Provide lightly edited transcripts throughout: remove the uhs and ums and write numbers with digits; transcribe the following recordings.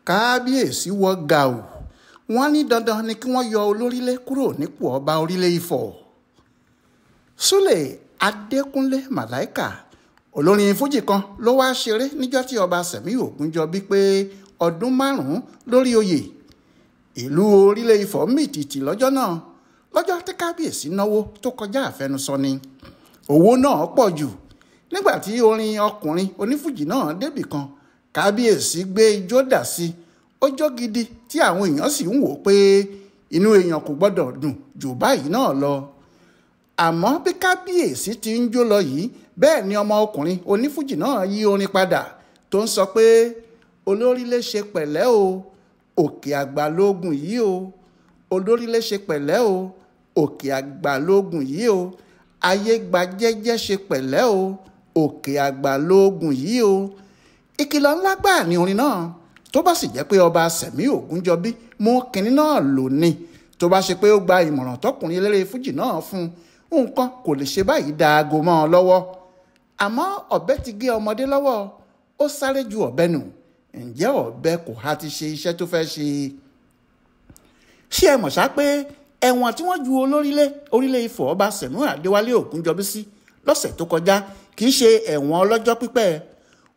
kábíyèsí wọ gàù wọ́n ní dandan ni kí wọ́n yọ olórílẹ̀ kúrò nípò ọba orílẹ̀ Ifọ̀. Súlè Adékúnlé Màláíkà olórin fújì kan ló wáá ṣeré níjọ́ tí ọba Sẹ̀míù Ògúnjọbí pé ọdún 5 lórí oyè. Ìlú orílẹ̀ Ifọ̀ mìtìtì lọ́jọ́ náà, lọ́jọ́ tí kábíyèsí náwó tó kọjá àfẹnusọ ni. Owó náà pọ̀ jù. Nígbà tí orin ọkùnrin onífújì náà débì kan, kábíyèsí gbé ijó dà sí i, ó jó gidi tí àwọn èèyàn sì ń wò pé inú èèyàn kò gbọ́dọ̀ dùn jù báyìí náà lọ. Àmọ́ bí kábíyèsí ti ń jó lọ yìí, bẹ́ẹ̀ ni ọmọ ọkùnrin onífújì náà yí orin padà tó ń sọ pé olórílẹ̀ ṣe pẹ̀lẹ́ o, òkè àgbà lóògùn yìí o, olórílẹ̀ ṣe pẹ̀lẹ́ o, òkè àgbà lóògùn yìí o, ayé gba jẹ́jẹ́ ṣe pẹ̀lẹ́ o, òkè àgbà lóògùn yìí o. Ìkìlọ̀ ńlá gbáà ni orin náà, tó bá sì jẹ́ pé ọba Sẹ̀míù Ògúnjọbí mú kinní náà lò ní, tó bá ṣe pé ó gba ìmọ̀ràn tọkùnrin eléré fújì náà fún un, nǹkan kò lè ṣe báyìí dáago mọ́ ọ lọ́wọ́. Àmọ́ ọ̀bẹ ti gé ọmọdé lọ́wọ́, ó sáré ju ọ̀bẹ nù. Ǹjẹ́ ọ̀bẹ kò há ti ṣe iṣẹ́ tó fẹ́ ṣe? Ṣé ẹ mọ̀ ṣá pé ẹ̀wọ̀n tí wọ́n ju orílẹ̀ Ifọ̀ ọba Sẹ̀míù Adéwálé Ògúnjọbí sí lọ́sẹ̀ tó kọjá kì í ṣe ẹ̀wọ̀n ọlọ́jọ́ pípẹ́.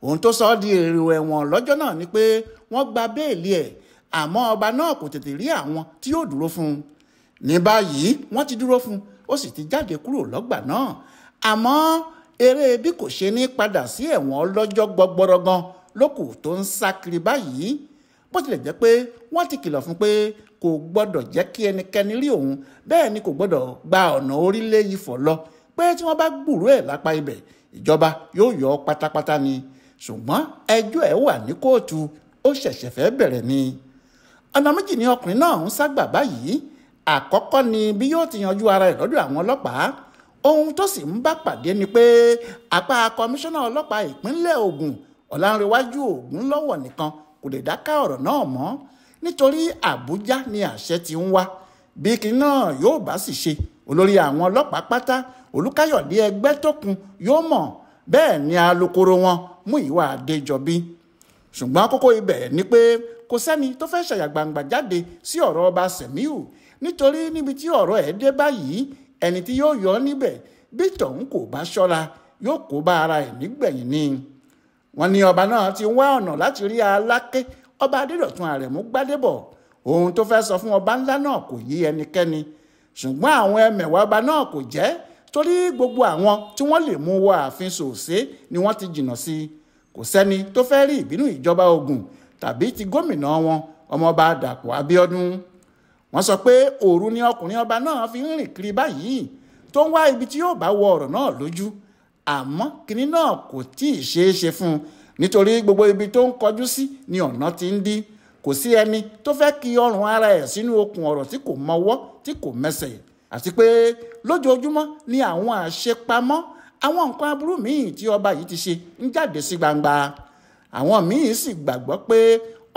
Ohun tó sọ ọ́ di èrò ẹ̀wọ̀n lọ́jọ́ náà ni pé wọ́n gba béèlì ẹ̀, àmọ́ ọba náà kò tètè rí àwọn tí yóò dúró fún un. Ní báyìí wọ́n ti dúró fún un, ó sì ti jáde kúrò lọ́gbà náà. Àmọ́ eré bí kò ṣe ní padà sí ẹ̀wọ̀n ọlọ́jọ́ gbọgbọrọ gan lókù tó ń sá kiri báyìí. Bó tilẹ̀ jẹ́ pé wọ́n ti kìlọ̀ fún pé kò gbọ́dọ̀ jẹ́ kí ẹnikẹ́ni rí òun, bẹ́ẹ̀ ni kò gbọ́dọ̀ gba ọ̀nà orílẹ̀ Ifọ̀ lọ, pé tí wọ́n bá gbúròó ẹ̀ lápá ibẹ̀, ìjọba yóò yọ ọ́ pátápátá ni. Ṣùgbọ́n ẹjọ́ ẹ̀ wà ní kóòtù, ó ṣẹ̀ṣẹ̀ fẹ́ bẹ̀rẹ̀ ni. Ọ̀nà méjì ni ọkùnrin náà ń ságbà báyìí. Àkọ́kọ́ ni bí yóò ti yanjú ara ẹ̀ lọ́dọ̀ àwọn ọlọ́pàá. Ohun tó sì ń bá pàdé ni pé apá kọmíṣánná ọlọ́pàá ìpínlẹ̀ Ògùn Ọlánrewájú Ògúnlọ́wọ̀ nìkan kò lè dáká ọ̀rọ̀ náà mọ́, nítorí Àbújá ni àṣẹ ti ń wá. Bí kinní náà yóò bá sì ṣe, olórí àwọn ọlọ́pàá pátá Olúkáyọ̀dé Ẹgbẹ́tókun yóò mọ̀, bẹ́ẹ̀ ni alukoro wọn Múyìwá Adéjọbí. Ṣùgbọ́n kókó ibẹ̀ ni pé kò sẹ́ni tó fẹ́ ṣàyàgbàǹgbà jáde sí ọ̀rọ̀ ọba Sẹ̀míù, nítorí níbi tí ọ̀rọ̀ ẹ̀ dé báyìí, ẹni tí yóò yọ níbẹ̀ bí tọ̀hún kò bá ṣọ́ra yóò kó bá ara ẹ̀ nígbẹ̀yìn ni. Wọ́n ní ọba náà ti wá ọ̀nà láti rí Aláké ọba Adédọ̀tun Àrẹ̀mú Gbádébọ̀. Ohun tó fẹ́ sọ fún ọba ńlá náà kò yé ẹnikẹ́ni, ṣùgbọ́n àwọn ẹmẹ̀wà ọba náà kò jẹ́, torí gbogbo àwọn tí wọ́n lè mú wọ ààfin sòsé ni wọ́n ti jìnnà sí. Kò sẹ́ni tó fẹ́ rí ìbínú ìjọba Ògùn tàbí ti gómìnà wọn ọmọọba Dàpọ̀ Abíọ́dún. Wọ́n sọ pé òru ni ọkùnrin ọba náà fi ń rìn kiri báyìí, tó ń wá ibi tí yóò bá wọ ọ̀rọ̀ náà lójú. Àmọ́ kinní náà kò tí ì ṣeé ṣe fún un, nítorí gbogbo ibi tó ń kọjú sí ni ọ̀nà ti ń dí. Kò sí ẹni tó fẹ́ kí ọrùn ara ẹ̀ sínú okùn ọ̀rọ̀ tí kò mọwọ́ tí kò mẹsẹ̀. Àti pé lójoojúmọ́ ni àwọn àṣepamọ́ àwọn nǹkan aburú míì tí ọba yìí ti ṣe ń jáde sí gbangba. Àwọn míì sì gbàgbọ́ pé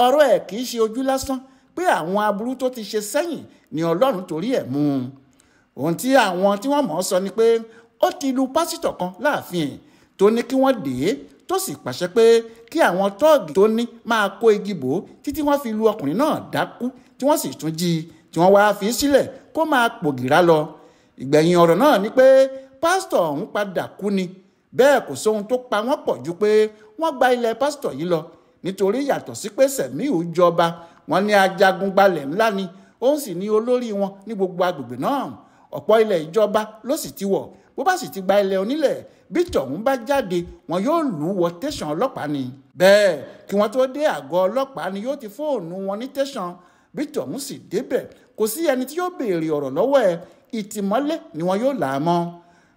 ọ̀rọ̀ ẹ̀ kì í ṣe ojú lásán, pé àwọn aburú tó ti ṣe sẹ́yìn ni Ọlọ́run torí ẹ̀ mú un. Ohun tí àwọn tí wọ́n mọ̀ ọ́ sọ ni pé ó ti lu pásítọ̀ kan láàfin ẹ̀ tó ní kí wọ́n dè é, tó sì pàṣẹ pé kí àwọn tọ́ọ̀gì tó ní máa kó igi bò ó títí wọ́n fi lu ọkùnrin náà dákú, tí wọ́n sì tún jí i, tí wọ́n wáá fi sílẹ̀ kó máa pògìrá lọ. Ìgbẹ̀yìn ọ̀rọ̀ náà ni pé pásítọ̀ ọ̀hún padà kú ni. Bẹ́ẹ̀ kò sóhun tó pa wọ́n pọ̀ ju pé wọ́n gba ilẹ̀ pásítọ̀ yìí lọ, nítorí yàtọ̀ sí pé Sẹ̀míù jọba, wọ́n ní ajagunbalẹ̀ ńlá ni, òun sì ní olórí wọn ní gbogbo agbègbè náà. Ọ̀pọ̀ ilẹ̀ ìjọba ló sì ti wọ̀, bó bá sì ti gba ilẹ̀ onílẹ̀, bí tọ̀hún bá jáde wọn yóò lù ú wọ tẹ̀sán ọlọ́pàá ni. Bẹ́ẹ̀ kí wọ́n tó dé àgọ́ ọlọ́pàá ni yóò ti fóònù wọn ní tẹ̀sán. Bí tọ̀hún sì débẹ̀, kò sí ẹni tí yóò béèrè ọ̀rọ̀ lọ́wọ́ ẹ̀, ìtìmọ́lé ni wọn yóò là á mọ́.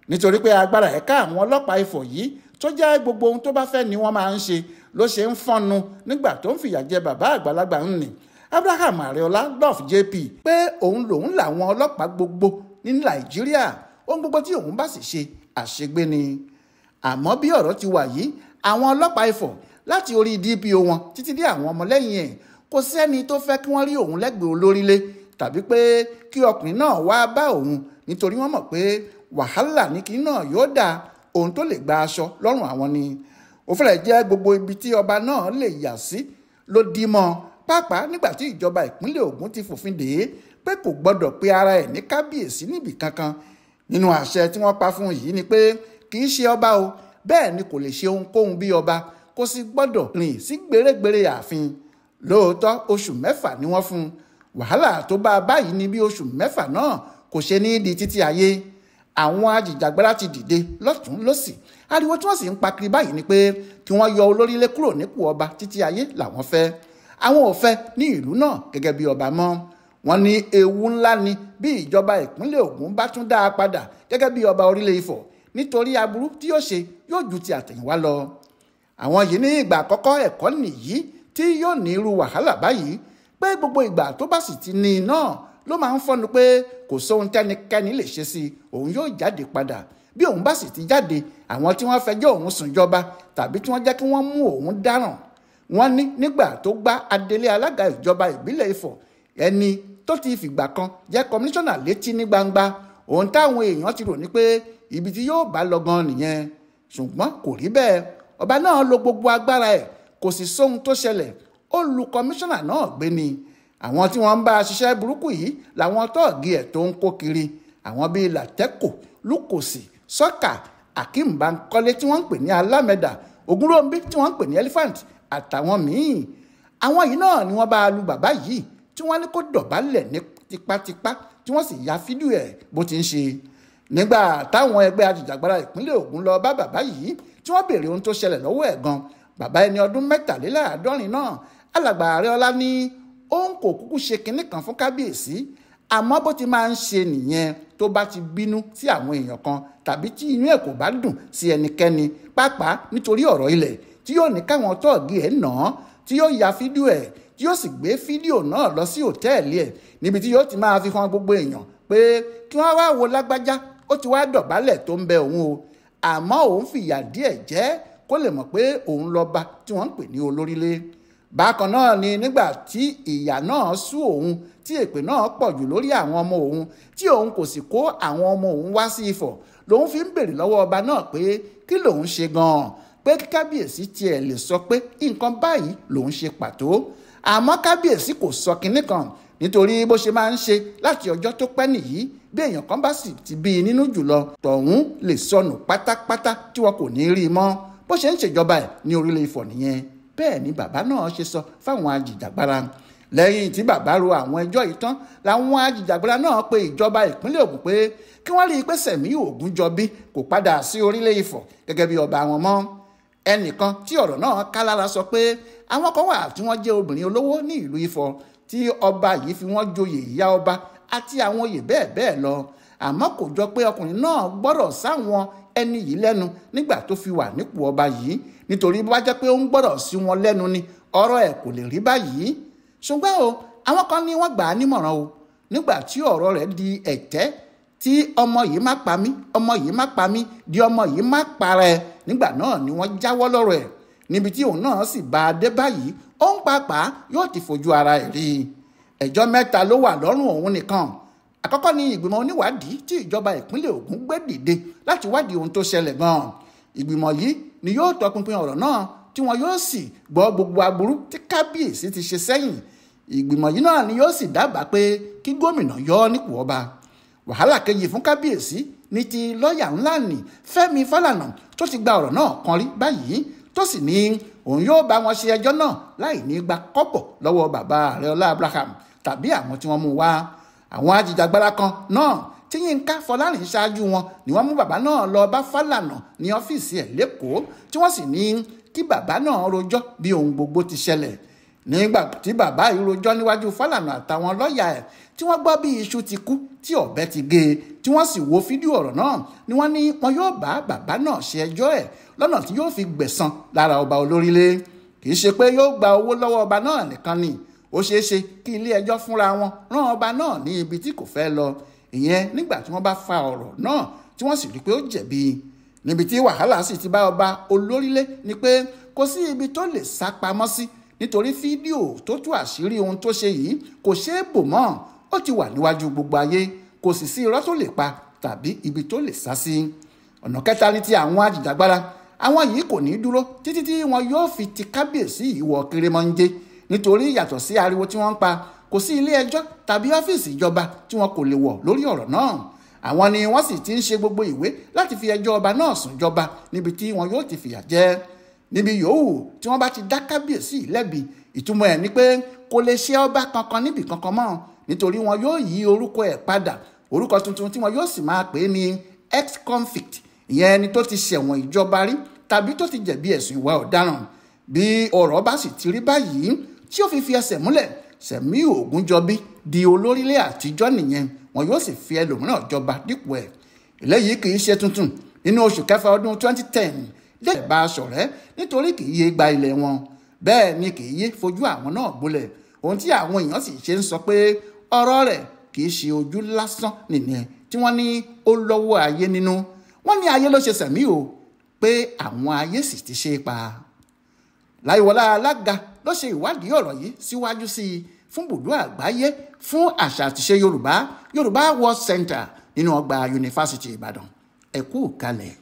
Nítorí pé agbára ẹ̀ka àwọn ọlọ́pàá Ifọ̀ yìí tó jẹ́ gbogbo ohun tó bá fẹ́ ni wọ́n máa ń ṣe, ló ṣe ń fọ́nnu nígbà tó ń fìyà jẹ bàbá àgbàlagbà ń nì Abraham Arẹọlá Love JP pé òun lòun làwọn ọlọ́pàá gbogbo ní Nàìjíríà, ohun gbogbo tí òun bá sì ṣe àṣegbé ni. Àmọ́ bí ọ̀rọ̀ ti wà yìí, àwọn ọlọ́pàá Ifọ̀ láti orí DPO wọn títí dé àwọn ọmọlẹ́yìn ẹ̀, kò sẹ́ni tó fẹ́ kí wọ́n rí òun lẹ́gbẹ̀ẹ́ olórílẹ̀ tàbí pé kí ọkùnrin náà wá bá òun, nítorí wọ́n mọ̀ pé wàhálà ní kinní náà yóò dá ohun tó lè gba aṣọ lọ́rùn àwọn ni. Ó fẹ́rẹ̀ jẹ́ gbogbo ibi tí ọba náà lè yà sí ló dí mọ́, pàápàá nígbà tí ìjọba ìpínlẹ̀ Ògùn ti fòfin dè é pé kò gbọ́dọ̀ pe ara ẹ̀ ní kábíyèsí níbì kankan. Nínú àṣẹ tí wọ́n pa fún yìí ni pé kì í ṣe ọba o, bẹ́ẹ̀ ni kò lè ṣe ohunkóhun bí ọba, kò sì gbọ́dọ̀ rìn sí gbèrègbèrè ààfin. Lóòótọ́ oṣù 6 ni wọ́n fún un. Wàhálà tó bá a báyìí ni bí oṣù 6 náà kò ṣe ní di títí ayé. Àwọn ajìjàgbara ti dìde lọ́tún lọ́sì. Ariwo tí wọ́n sì ń pa kiri báyìí ni pé kí wọ́n yọ olórílé kúrò nípò ọba títí ayé làwọn fẹ́. Àwọn ò fẹ́ ní ìlú náà gẹ́gẹ́ bí ọba mọ́. Wọ́n ní ewu ńlá ni bí ìjọba ìpínlẹ̀ Ògùn bá tún dá a padà gẹ́gẹ́ bí ọba orílẹ̀ Ifọ̀, nítorí aburú tí yóò ṣe yóò ju ti àtẹ̀yìnwá lọ. Àwọn yìí ní ìgbà àkọ́kọ́ ẹ̀kọ́ nìyí tí yóò ní irú wàhálà báyìí, pé gbogbo ìgbà tó bá sì ti ní iná ló máa ń fọ́nu pé kò sóhun tẹ́nikẹ́ni lè ṣe sí òun yóò jáde padà. Bí òun bá sì ti jáde, àwọn tí wọ́n fẹjọ́ òun sùn jọba tàbí tí wọ́n jẹ́ kí wọ́n mú òun dáràn. Wọ́n ní nígbà tó gbá adelé alága ìjọba ìbílẹ̀ Ifọ̀, ẹni tó ti fìgbà kan jẹ́ kọmíṣánná létí ní gbangba, òun táwọn èèyàn ti rò ní pé ibi tí yóò bá lọ gan nìyẹn. Ṣùgbọ́n kò rí bẹ́ẹ̀. Ọba náà lo gbogbo agbára ẹ̀, kò sì sóhun tó ṣẹlẹ̀. Ó lu kọmíṣánná náà gbé ni. Àwọn tí wọ́n ń bá a ṣiṣẹ́ burúkú yìí làwọn tọ́ọ̀gì ẹ̀ tó ń kó kiri. Àwọn bíi Làtẹ́kò, Lúkòsì, Sọ́kà, Akeem Bankole tí wọ́n ń pè ní Alámẹ̀dà, Ògúnròmbí tí wọ́n ń pè ní Elephant àtàwọn míì. Àwọn yìí náà ni wọ́n bá a lu bàbá yìí tí wọ́n ní kó dọ̀bálẹ̀ ní tipátipá, tí wọ́n sì ya fídíò ẹ̀ bó ti ń ṣe. Nígbà táwọn ẹgbẹ́ ajìjàgbara ìpínlẹ̀ Ògùn lọ bá bàbá yìí tí wọ́n béèrè ohun tó ṣẹlẹ̀ lọ́wọ́ ẹ̀ gan, bàbá ẹni ọdún 73 náà, alàgbà Àrẹọlá ní òun kò kúkú ṣe kinní kan fún kábíyèsí, àmọ́ bó ti máa ń ṣe nìyẹn tó bá ti bínú sí àwọn èèyàn kan tàbí tí inú ẹ̀ kò bá dùn sí ẹnikẹ́ni, pàápàá nítorí ọ̀rọ̀ ilẹ̀, tí yóò ní káwọn tọ́ọ̀gì ẹ̀ nà án, tí yóò ya fídíò ẹ̀, tí yóò sì gbé fídíò náà lọ sí òtẹ́ẹ̀lì ẹ̀ níbi tí yóò ti máa fi hàn gbogbo èèyàn pé kí wọ́n wá wo lágbájá, ó ti wá dọ̀bálẹ̀ tó ń bẹ òun o, àmọ́ òun fìyà díẹ̀ jẹ kó lè mọ̀ pé òun lọ́ba tí wọ́n ń pè ní olórílé. Bákan náà ni nígbà tí ìyà náà sú òun, tí èpè náà pọ̀ jù lórí àwọn ọmọ òun, tí òun kò sì kó àwọn ọmọ òun wá sí Ifọ̀, lòun fi ń béèrè lọ́wọ́ ọba náà pé kí lòun ṣe gan-an, pé kí kábíyèsí tiẹ̀ lè sọ pé nǹkan báyìí lòun ṣe pàtó. Àmọ́ kábíyèsí kò sọ kinní kan, nítorí bó ṣe máa ń ṣe láti ọjọ́ tó pẹ́ nìyí. Bí èèyàn kan bá sì ti bí i nínú jùlọ, tọ̀hún lè sọnù pátápátá tí wọn kò ní rí i mọ́. Bó ṣe ń ṣèjọba ẹ̀ ní orílẹ̀ Ifọ̀ nìyẹn. Bẹ́ẹ̀ ni bàbá náà ṣe sọ fáwọn ajìjàgbara. Lẹ́yìn tí bàbá ro àwọn ẹjọ́ yìí tán, làwọn ajìjàgbara náà pe ìjọba ìpínlẹ̀ Ògùn pé kí wọ́n rí i pé Sẹ̀mí Ògúnjọbí kò padà sí orílẹ̀ Ifọ̀ gẹ́gẹ́ bí ọba wọn mọ́. Ẹnìkan tí ọ̀rọ̀ náà ká lára sọ pé àwọn kan wà tí wọ́n jẹ́ obìnrin olówó ní ìlú Ifọ̀ tí ọba yìí fi wọ́n joyè ìyá ọba àti àwọn oyè bẹ́ẹ̀ bẹ́ẹ̀ lọ. Àmọ́ kò jọ pé ọkùnrin náà gbọ́dọ̀ sáwọn ẹni yìí lẹ́nu nígbà tó fi wà nípò ọba yìí, nítorí bó bá jẹ́ pé ó ń gbọ́dọ̀ sí wọn lẹ́nu ni ọ̀rọ̀ ẹ̀ kò lè rí báyìí. Ṣùgbọ́n o, àwọn kan ní wọ́n gbà á nímọ̀ràn o, nígbà tí ọ̀rọ̀ rẹ̀ di ẹ̀tẹ́, tí ọmọ yìí má pa mí, ọmọ yìí má pa mí, di ọmọ yìí má para ẹ̀, nígbà náà ni wọ́n jáwọ́ lọ́rọ̀ ẹ̀. Níbi tí òun náà sì bá a dé báyìí, òun pàápàá yóò ti fojú ara ẹ̀ rí i. Ẹjọ́ 3 ló wà lọ́rùn òun nìkan. Àkọ́kọ́ ni ìgbìmọ̀ oníwádìí tí ìjọba ìpínlẹ̀ Ògùn gbé dìde láti wádìí ohun tó ṣẹlẹ̀ gan-an. Ìgbìmọ̀ yìí ni yóò tọpinpin ọ̀rọ̀ náà, tí wọn yóò sì gbọ́ gbogbo aburú tí kábíyèsí ti ṣe sẹ́yìn. Ìgbìmọ̀ yìí náà ni yóò sì dábàá pé kí gómìnà yọ ọ́ nípò ọba. Wàhálà kejì fún kábíyèsí ní ti lọ́ọ̀yà ńlá ní Fẹ́mi Fálànà, tó ti gba ọ̀rọ̀ náà kan rí báyìí, tó sì ní òun yóò bá wọn ṣe ẹjọ́ náà láì ní gba kọ́bọ̀ lọ́wọ́ bàbá Àrẹọlá Abraham tàbí àwọn tí wọ́n mú wá. Àwọn ajìjàgbara kan náà tí Yínká Fọlárìn ṣáájú wọn ni wọ́n mú bàbá náà lọ bá Fálànà ní ọ́fíìsì ẹ̀ lÉkòó, tí wọ́n sì ní kí bàbá náà rojọ́ bí ohun gbogbo ti ṣẹlẹ̀. Nígbà tí bàbá yìí rojọ́ níwájú Fálànà àtàwọn lọ́ọ̀yà ẹ̀, tí wọ́n gbọ́ bí iṣu ti kú tí ọ̀bẹ ti gé e, tí wọ́n sì wo fídíò ọ̀rọ̀ náà, ni wọ́n ní wọn yóò bá bàbá náà ṣe ẹjọ́ ẹ̀ lọ́nà tí yóò fi gbẹ̀san lára ọba olórílé. Kì í ṣe pé yóò gba owó lọ́wọ́ ọba náà nìkan ni, ó ṣeé ṣe kí ilé ẹjọ́ fúnra wọn rán ọba náà ní ibi tí kò fẹ́ lọ. Ìyẹn nígbà tí wọ́n bá fa ọ̀rọ̀ náà tí wọ́n sì rí pé ó jẹ̀bi. Níbi tí wàhálà sì ti bá ọba olórílé ni pé kò sí ibi tó lè sá pamọ́ sí, nítorí fídíò tó tú àṣírí ohun tó ṣe yìí kò ṣeé bò mọ́. Ó ti wà níwájú gbogbo ayé, kò sì sí irọ́ tó lè pa tàbí ibi tó lè sá sí. Ọ̀nà kẹta ni ti àwọn ajìjàgbara. Àwọn yìí kò ní dúró títí tí wọn yóò fi ti kábíyèsí yìí wọ kérémọ́njé. nítorí yàtọ̀ sí ariwo tí wọ́n ń pa kò sí ilé ẹjọ́ tàbí ọ́fíìsì ìjọba tí wọn kò lè wọ̀ lórí ọ̀rọ̀ náà. Àwọn ni wọ́n sì ti ń ṣe gbogbo ìwé láti fi ẹjọ́ ọba náà sùn jọba níbi tí wọn yóò ti fìyà jẹ. Níbi yòówù tí wọ́n bá ti dá kábíyèsí lẹ́bi, ìtumọ̀ ẹ̀ ni pé kò lè ṣe ọba kankan níbì kankan mọ́, nítorí wọn yóò yí orúkọ ẹ̀ padà. Orúkọ tuntun tí wọn yóò sì máa pè é ní ex-convict, ìyẹn ẹni tó ti ṣẹ̀wọ̀n ìjọba rí tàbí tó ti jẹ̀bi ẹ̀sùn ìwà ọ̀daràn. Bí ọ̀rọ̀ bá sì ti rí báyìí tí ó fi ẹsẹ̀ múlẹ̀, Sẹ̀míù Ògúnjọbí di olórílẹ̀ àtijọ́ nìyẹn, wọn yóò sì fi ẹlòmíràn jọba dípò ẹ̀. Eléyìí kì í ṣe tuntun. Nínú oṣù kẹfà ọdún 2010 lẹ́yìn bá a ṣọ̀rẹ́ nítorí kì í yé gba ilẹ̀ wọn, bẹ́ẹ̀ ni kì í yé fojú àwọn náà gbolẹ̀. Ohun tí àwọn èèyàn sì ṣe ń sọ pé ọ̀rọ̀ rẹ̀ kì í ṣe ojú lásán nìyẹn tí wọ́n ní ó lọ́wọ́ ayé nínú. Wọ́n ní ayé ló ṣe Sẹ̀míù o, pé àwọn ayé sì ti ṣe é pa. Láyíwọlá Alága ló ṣe ìwádìí ọ̀rọ̀ yìí síwájú sí i fún Ibùdó Àgbáyé fún Àṣà àtìṣe Yorùbá World Center nínú ọgbà Yunifásítì Ìbàdàn. Ẹ kú kalẹ̀.